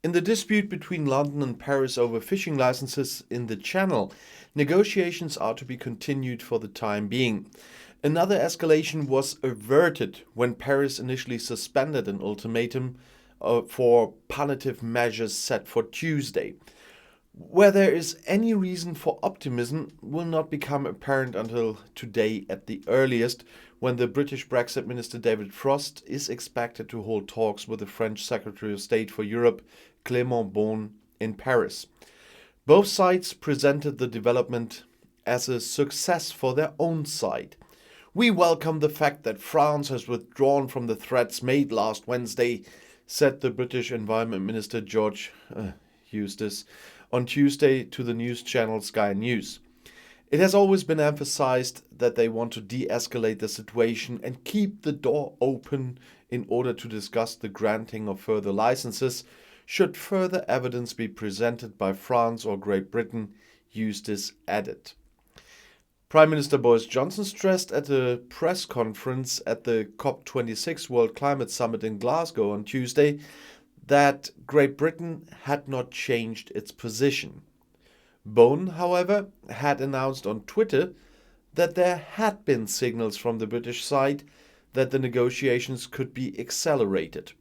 In the dispute between London and Paris over fishing licenses in the Channel, negotiations are to be continued for the time being. Another escalation was averted when Paris initially suspended an ultimatum for palliative measures set for Tuesday. Where there is any reason for optimism will not become apparent until today at the earliest, when the British Brexit Minister David Frost is expected to hold talks with the French Secretary of State for Europe, Clément Beaune, in Paris. Both sides presented the development as a success for their own side. "We welcome the fact that France has withdrawn from the threats made last Wednesday," said the British Environment Minister George Eustace on Tuesday to the news channel Sky News. "It has always been emphasized that they want to de-escalate the situation and keep the door open in order to discuss the granting of further licenses should further evidence be presented by France or Great Britain," Eustace added. Prime Minister Boris Johnson stressed at a press conference at the COP26 World Climate Summit in Glasgow on Tuesday that Great Britain had not changed its position. Beaune, however, had announced on Twitter that there had been signals from the British side that the negotiations could be accelerated.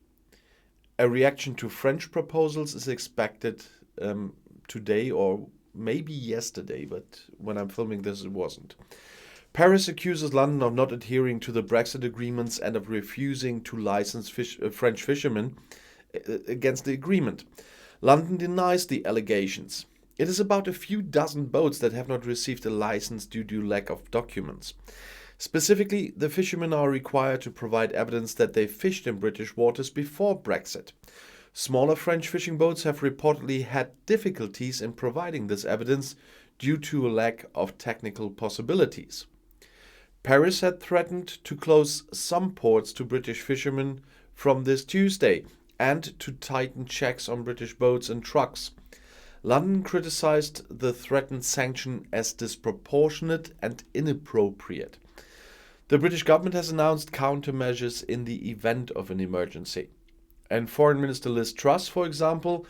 A reaction to French proposals is expected today or maybe yesterday, but when I'm filming this, it wasn't. Paris accuses London of not adhering to the Brexit agreements and of refusing to license French fishermen against the agreement. London denies the allegations. It is about a few dozen boats that have not received a license due to lack of documents. Specifically, the fishermen are required to provide evidence that they fished in British waters before Brexit. Smaller French fishing boats have reportedly had difficulties in providing this evidence due to a lack of technical possibilities. Paris had threatened to close some ports to British fishermen from this Tuesday and to tighten checks on British boats and trucks. London criticized the threatened sanction as disproportionate and inappropriate. The British government has announced countermeasures in the event of an emergency. And Foreign Minister Liz Truss, for example,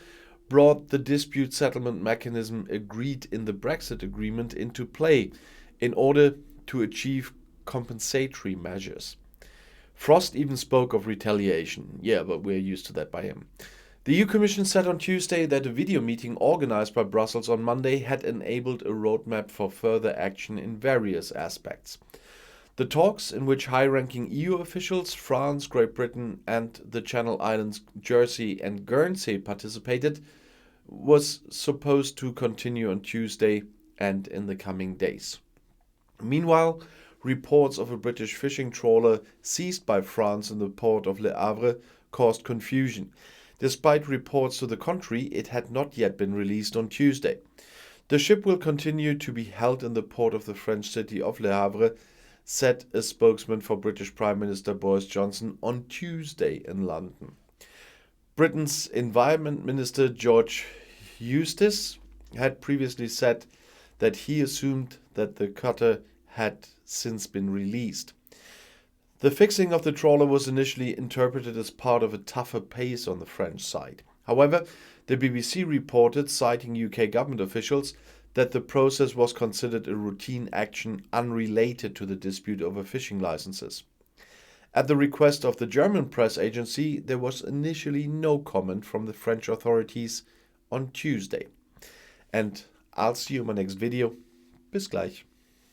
brought the dispute settlement mechanism agreed in the Brexit agreement into play in order to achieve compensatory measures. Frost even spoke of retaliation. Yeah, but we're used to that by him. The EU Commission said on Tuesday that a video meeting organized by Brussels on Monday had enabled a roadmap for further action in various aspects. The talks, in which high-ranking EU officials, France, Great Britain and the Channel Islands, Jersey and Guernsey participated, was supposed to continue on Tuesday and in the coming days. Meanwhile, reports of a British fishing trawler seized by France in the port of Le Havre caused confusion. Despite reports to the contrary, it had not yet been released on Tuesday. The ship will continue to be held in the port of the French city of Le Havre, said a spokesman for British Prime Minister Boris Johnson on Tuesday in London. Britain's Environment Minister George Eustace had previously said that he assumed that the cutter had since been released. The fixing of the trawler was initially interpreted as part of a tougher pace on the French side. However, the BBC reported, citing UK government officials, that the process was considered a routine action unrelated to the dispute over fishing licenses. At the request of the German press agency, there was initially no comment from the French authorities on Tuesday. And I'll see you in my next video. Bis gleich.